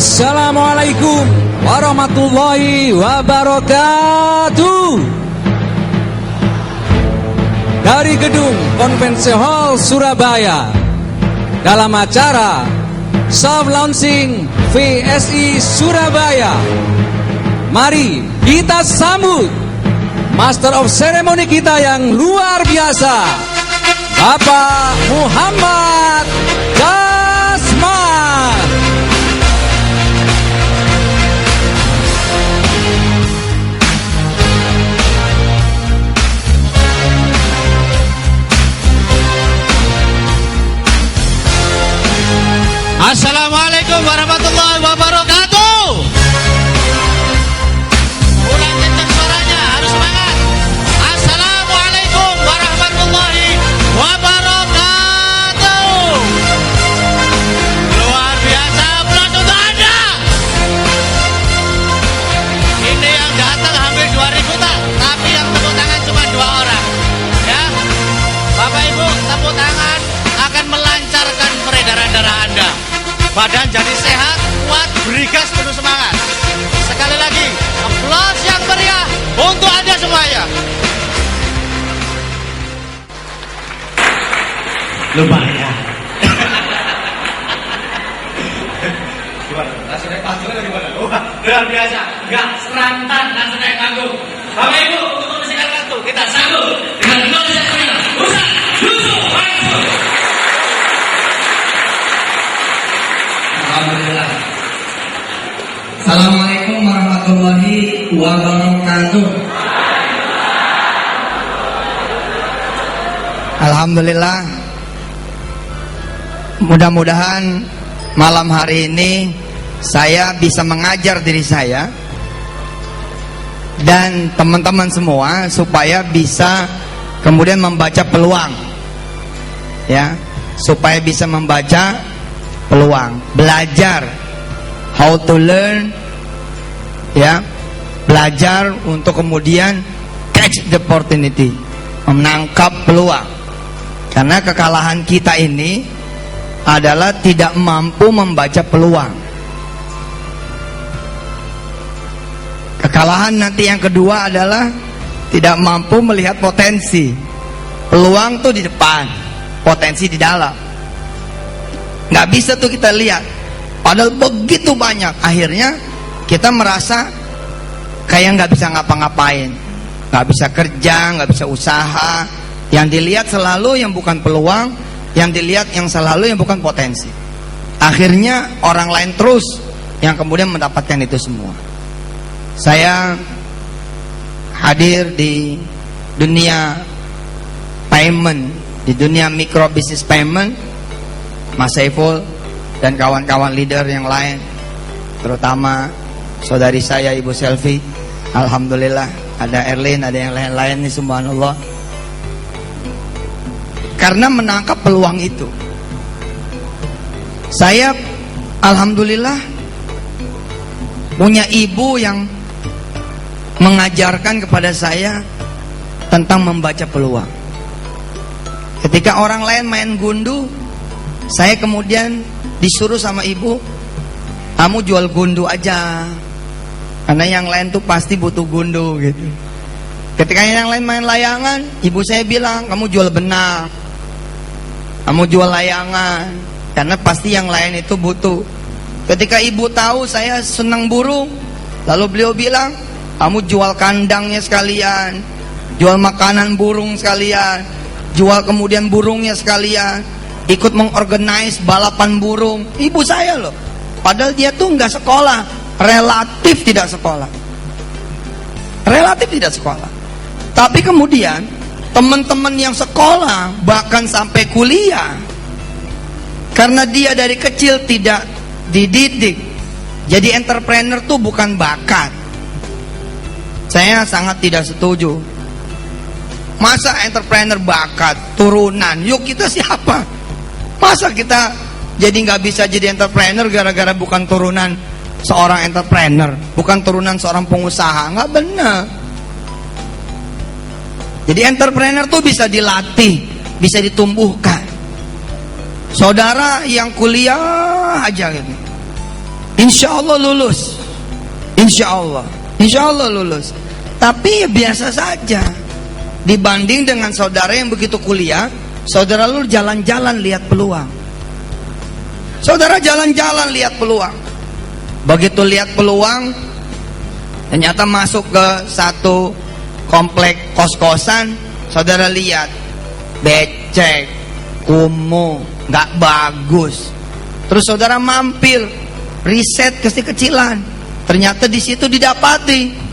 Assalamualaikum warahmatullahi wabarakatuh. Dari Gedung Konvensi Hall Surabaya, dalam acara Soft Launching VSI Surabaya, mari kita sambut Master of Ceremony kita yang luar biasa, Bapak Muhammad Kasman. Assalamualaikum warahmatullahi wabarakatuh. Ulang kencang suaranya, harus semangat. Assalamualaikum warahmatullahi wabarakatuh. Luar biasa, aplaus untuk Anda. Ini yang datang hampir 2.000 tak, tapi yang tepuk tangan cuma 2 orang. Ya, Bapak Ibu, tepuk tangan akan melancarkan peredaran darah Anda. Badan jadi sehat, kuat, berigas, penuh semangat. Sekali lagi, aplaus yang meriah untuk Anda semuanya. Lupa ya. Gimana? Langsung naik panggung atau gimana? Luar biasa. Enggak serantan langsung naik panggung. Bapak Ibu, untuk membersihkan waktu, kita sambut dengan Indonesia Raya. Ustaz Yusuf Mansur. Alhamdulillah. Assalamualaikum warahmatullahi wabarakatuh. Alhamdulillah. Mudah-mudahan malam hari ini saya bisa mengajar diri saya dan teman-teman semua supaya bisa kemudian membaca peluang, ya, supaya bisa membaca peluang, belajar how to learn, ya, belajar untuk kemudian catch the opportunity, menangkap peluang. Karena kekalahan kita ini adalah tidak mampu membaca peluang. Kekalahan nanti yang kedua adalah tidak mampu melihat potensi. Peluang tuh di depan, potensi di dalam. Nggak bisa tuh kita lihat, padahal begitu banyak. Akhirnya kita merasa kayak nggak bisa ngapa-ngapain, nggak bisa kerja, nggak bisa usaha. Yang dilihat selalu yang bukan peluang, yang dilihat yang selalu yang bukan potensi. Akhirnya orang lain terus yang kemudian mendapatkan itu semua. Saya hadir di dunia payment, di dunia micro business payment. Mas Saiful dan kawan-kawan leader yang lain, terutama saudari saya Ibu Selvi, alhamdulillah ada Erlin, ada yang lain-lain nih, subhanallah. Karena menangkap peluang itu, saya alhamdulillah punya ibu yang mengajarkan kepada saya tentang membaca peluang. Ketika orang lain main gundu, saya kemudian disuruh sama ibu, kamu jual gundu aja, karena yang lain tuh pasti butuh gundu gitu. Ketika yang lain main layangan, ibu saya bilang, kamu jual benang, kamu jual layangan, karena pasti yang lain itu butuh. Ketika ibu tahu saya senang burung, lalu beliau bilang, kamu jual kandangnya sekalian, jual makanan burung sekalian, jual kemudian burungnya sekalian, ikut mengorganize balapan burung. Ibu saya loh, padahal dia tuh nggak sekolah, relatif tidak sekolah, relatif tidak sekolah. Tapi kemudian teman-teman yang sekolah bahkan sampai kuliah, karena dia dari kecil tidak dididik. Jadi entrepreneur tuh bukan bakat. Saya sangat tidak setuju. Masa entrepreneur bakat, turunan? Yuk kita siapa? Masa kita jadi nggak bisa jadi entrepreneur gara-gara bukan turunan seorang entrepreneur, bukan turunan seorang pengusaha? Nggak benar. Jadi entrepreneur tuh bisa dilatih, bisa ditumbuhkan. Saudara yang kuliah aja gitu, Insya Allah lulus. Insya Allah lulus. Tapi ya biasa saja dibanding dengan saudara yang begitu kuliah. Saudara lu jalan-jalan lihat peluang. Saudara jalan-jalan lihat peluang. Begitu lihat peluang, ternyata masuk ke satu komplek kos-kosan. Saudara lihat becek, kumuh, gak bagus. Terus saudara mampir, riset kecil-kecilan. Ternyata di situ didapati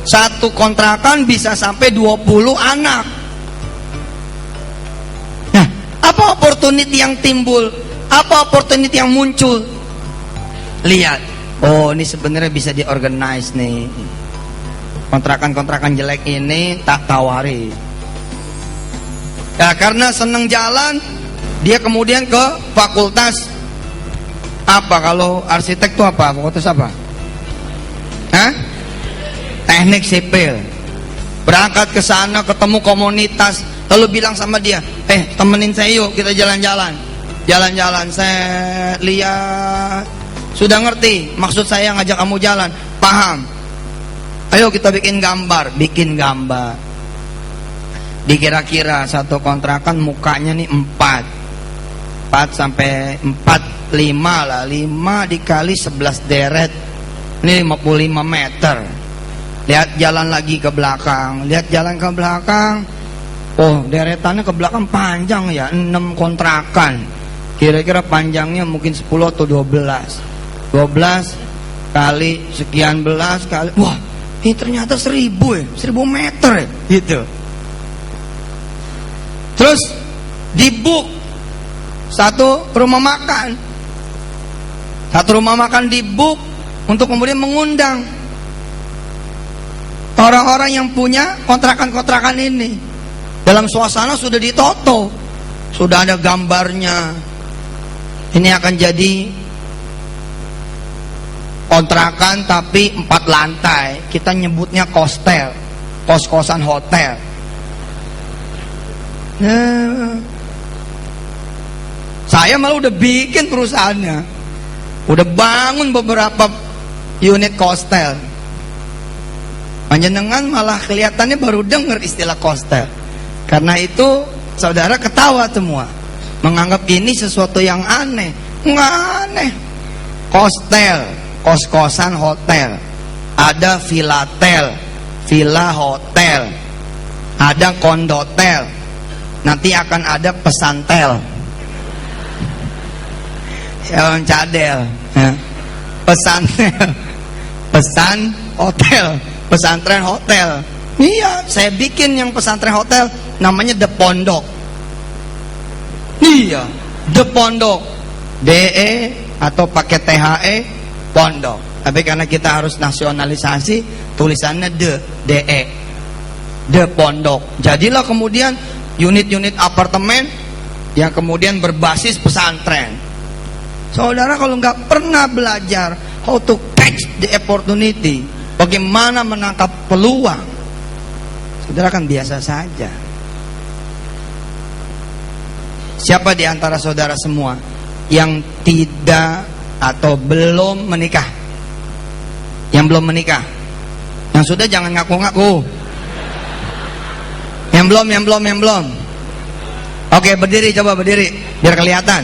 satu kontrakan bisa sampai 20 anak. Nah, apa opportunity yang timbul? Apa opportunity yang muncul? Lihat, oh ini sebenarnya bisa diorganize nih. Kontrakan-kontrakan jelek ini tak tawari. Ya, karena seneng jalan, dia kemudian ke fakultas apa? Kalau arsitek itu apa? Fakultas apa? Hah? Teknik sipil. Berangkat ke sana, ketemu komunitas, lalu bilang sama dia, temenin saya yuk, kita jalan-jalan. Jalan-jalan, saya lihat, sudah ngerti maksud saya ngajak kamu jalan, paham. Ayo kita bikin gambar. Dikira-kira satu kontrakan mukanya nih 4 sampai 4, 5 lah. 5 dikali 11 deret, ini 55 meter. Lihat jalan lagi ke belakang. Oh, deretannya ke belakang panjang ya, 6 kontrakan. Kira-kira panjangnya mungkin 10 atau 12 kali sekian belas kali. Wah, ini ternyata 1000 meter ya, gitu. Terus dibook satu rumah makan dibook untuk kemudian mengundang orang-orang yang punya kontrakan-kontrakan ini. Dalam suasana sudah ditoto, sudah ada gambarnya. Ini akan jadi kontrakan tapi 4 lantai. Kita nyebutnya kostel, kos-kosan hotel. Nah, saya malah udah bikin perusahaannya, udah bangun beberapa unit kostel. Panjenengan malah kelihatannya baru dengar istilah kostel. Karena itu saudara ketawa semua, menganggap ini sesuatu yang aneh. Nggak aneh. Kostel, kos-kosan hotel. Ada villatel, villa hotel. Ada kondotel. Nanti akan ada pesantel, yang cadel, ya. Pesantel, pesan hotel, pesantren hotel. Iya, saya bikin yang pesantren hotel, namanya The Pondok. Iya, The Pondok, DE atau pakai THE, Pondok. Tapi karena kita harus nasionalisasi, tulisannya DE, The Pondok. Jadilah kemudian unit-unit apartemen yang kemudian berbasis pesantren. Saudara kalau nggak pernah belajar how to catch the opportunity, bagaimana menangkap peluang, saudara kan biasa saja. Siapa di antara saudara semua yang tidak atau belum menikah? Yang belum menikah? Yang sudah jangan ngaku-ngaku. Yang belum. Oke, berdiri, coba berdiri biar kelihatan.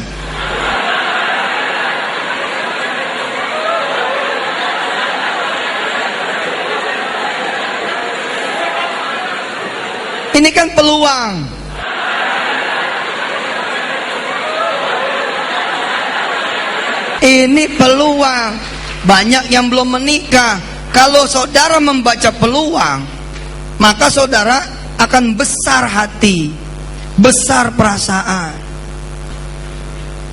Ini kan peluang. Ini peluang. Banyak yang belum menikah. Kalau saudara membaca peluang, maka saudara akan besar hati, besar perasaan.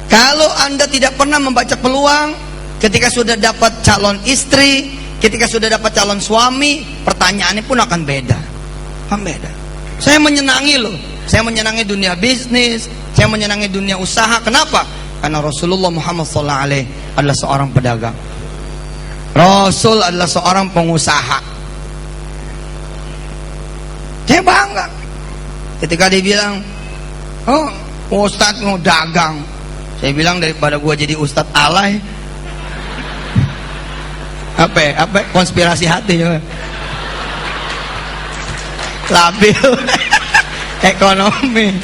Kalau Anda tidak pernah membaca peluang, ketika sudah dapat calon istri, ketika sudah dapat calon suami, pertanyaannya pun akan beda. Saya menyenangi loh, saya menyenangi dunia bisnis, saya menyenangi dunia usaha. Kenapa? Karena Rasulullah Muhammad SAW adalah seorang pedagang. Rasul adalah seorang pengusaha. Saya bangga ketika dia bilang, oh Ustadz mau dagang. Saya bilang daripada gua jadi Ustadz alay, Apa konspirasi hati juga. Labil. Ekonomi.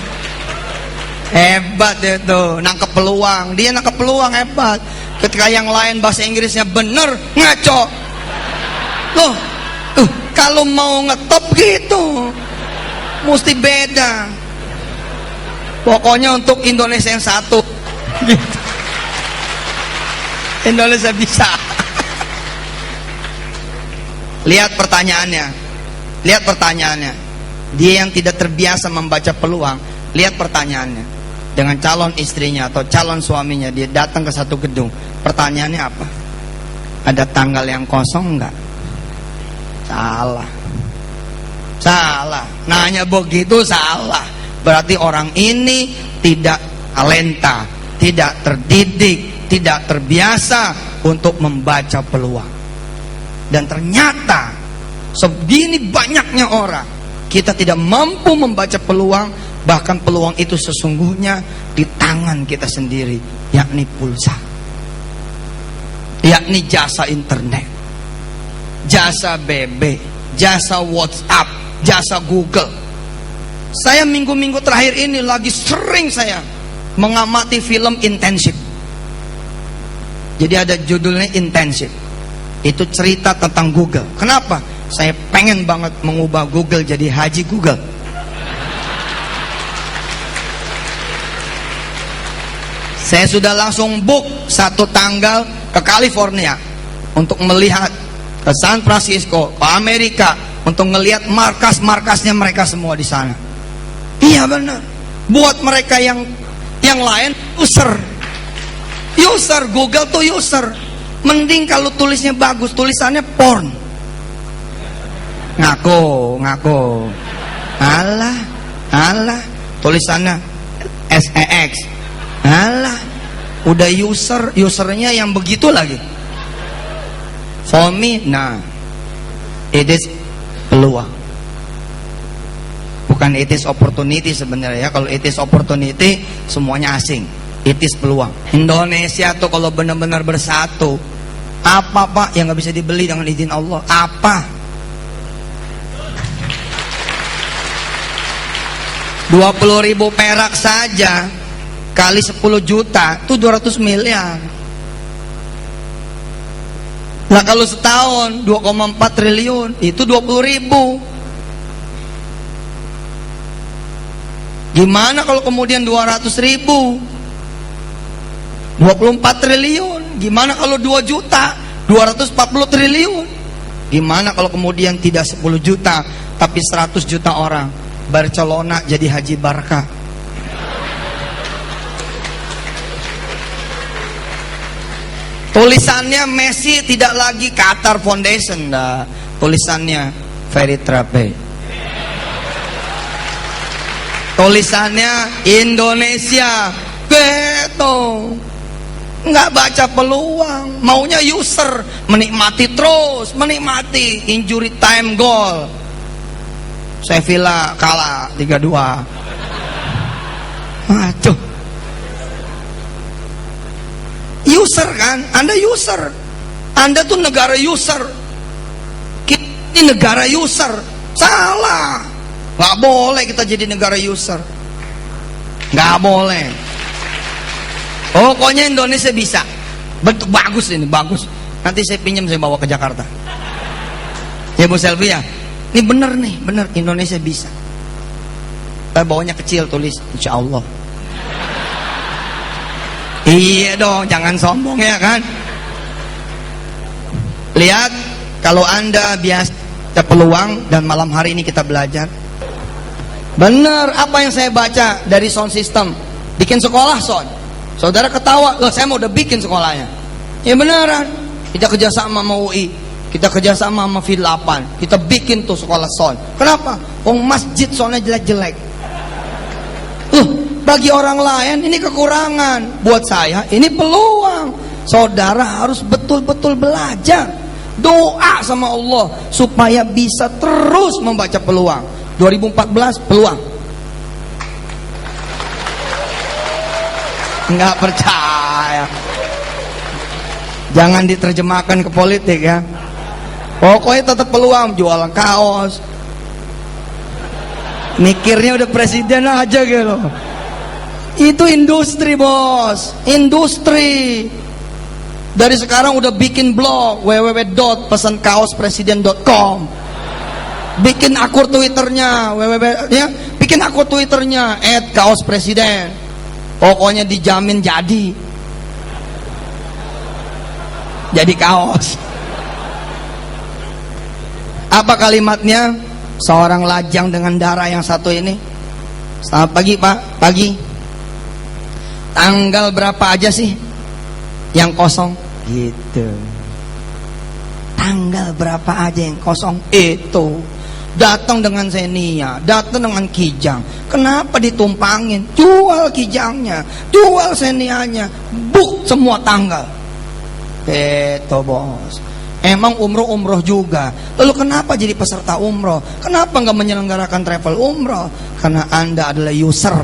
Hebat itu, nangkep peluang. Dia nangkep peluang hebat. Ketika yang lain bahasa Inggrisnya bener, ngaco. Loh, kalau mau ngetop gitu mesti beda. Pokoknya untuk Indonesia yang satu gitu. Indonesia bisa. Lihat pertanyaannya. Dia yang tidak terbiasa membaca peluang. Lihat pertanyaannya. Dengan calon istrinya atau calon suaminya, dia datang ke satu gedung. Pertanyaannya apa? Ada tanggal yang kosong enggak? Salah. Nanya begitu salah. Berarti orang ini tidak talenta, tidak terdidik, tidak terbiasa untuk membaca peluang. Dan ternyata segini banyaknya orang, kita tidak mampu membaca peluang. Bahkan peluang itu sesungguhnya di tangan kita sendiri, yakni pulsa, yakni jasa internet, jasa BB, jasa WhatsApp, jasa Google. Saya minggu-minggu terakhir ini lagi sering saya mengamati film intensif. Jadi ada judulnya intensif. Itu cerita tentang Google. Kenapa? Saya pengen banget mengubah Google jadi Haji Google. Saya sudah langsung book satu tanggal ke California untuk melihat ke San Francisco, ke Amerika, untuk melihat markas-markasnya mereka semua di sana. Iya benar. Buat mereka yang lain user Google tuh user. Mending kalau tulisnya bagus, tulisannya porn. Ngaku. Alah, tulisannya SEX. Alah, udah usernya yang begitu lagi. For me, nah, it is peluang. Bukan it is opportunity sebenarnya. Kalau it is opportunity, semuanya asing. It is peluang. Indonesia tuh kalau benar-benar bersatu, apa pak yang nggak bisa dibeli dengan izin Allah? Apa? 20.000 perak saja kali 10 juta itu 200 miliar. Nah kalau setahun 2,4 triliun itu 20.000. Gimana kalau kemudian 200.000? 24 triliun. Gimana kalau 2 juta? 240 triliun. Gimana kalau kemudian tidak 10 juta tapi 100 juta orang? Barcelona jadi Haji Barca. Tulisannya Messi tidak lagi Qatar Foundation, dah. Tulisannya Ferry Trape. Tulisannya Indonesia. Gitu. Nggak baca peluang, maunya user, menikmati terus, menikmati injury time goal. Sevilla kalah 3-2. Aduh. User kan, Anda user, Anda tuh negara user, ini negara user, salah, nggak boleh kita jadi negara user, nggak boleh. Pokoknya Indonesia bisa, bentuk bagus ini, bagus. Nanti saya pinjam, saya bawa ke Jakarta. Ya Bu Selvi ya, ini bener nih, bener Indonesia bisa. Tapi bawanya kecil, tulis Insya Allah. Iya dong, jangan sombong ya kan. Lihat, kalau Anda biasa peluang dan malam hari ini kita belajar. Benar apa yang saya baca dari sound system. Bikin sekolah sound. Saudara ketawa, loh saya mau udah bikin sekolahnya. Ya beneran. Kita kerjasama sama UI, kita kerjasama sama FID8, kita bikin tuh sekolah sound. Kenapa? Masjid soundnya jelek-jelek. Bagi orang lain ini kekurangan, buat saya ini peluang. Saudara harus betul-betul belajar, doa sama Allah supaya bisa terus membaca peluang. 2014 peluang. Nggak percaya. Jangan diterjemahkan ke politik ya. Pokoknya tetap peluang jualan kaos. Mikirnya udah presiden aja gitu. Itu industri, bos. Industri. Dari sekarang udah bikin blog www.pesankaospresiden.com. Bikin akun Twitternya bikin akun Twitternya @kaospresiden. Pokoknya dijamin jadi kaos. Apa kalimatnya? Seorang lajang dengan darah yang satu ini. Selamat pagi, Pak. Pagi. Tanggal berapa aja sih yang kosong? Gitu. Tanggal berapa aja yang kosong? Itu. Datang dengan Xenia, datang dengan Kijang. Kenapa ditumpangin? Jual Kijangnya, jual Xenianya, book semua tanggal. Itu, bos. Emang umroh juga. Lalu kenapa jadi peserta umroh? Kenapa nggak menyelenggarakan travel umroh? Karena Anda adalah user.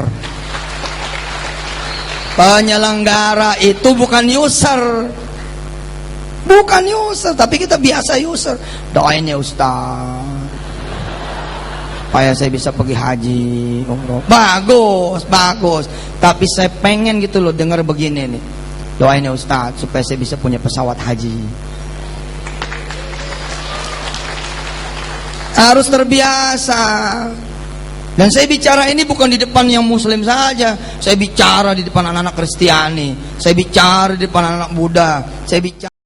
Penyelenggara itu bukan user. Bukan user, tapi kita biasa user. Doain ya Ustaz, supaya saya bisa pergi haji umroh. Bagus. Tapi saya pengen gitu loh dengar begini nih. Doain ya Ustaz supaya saya bisa punya pesawat haji. Harus terbiasa. Dan saya bicara ini bukan di depan yang muslim saja. Saya bicara di depan anak-anak Kristiani. Saya bicara di depan anak-anak Buddha. Saya bicara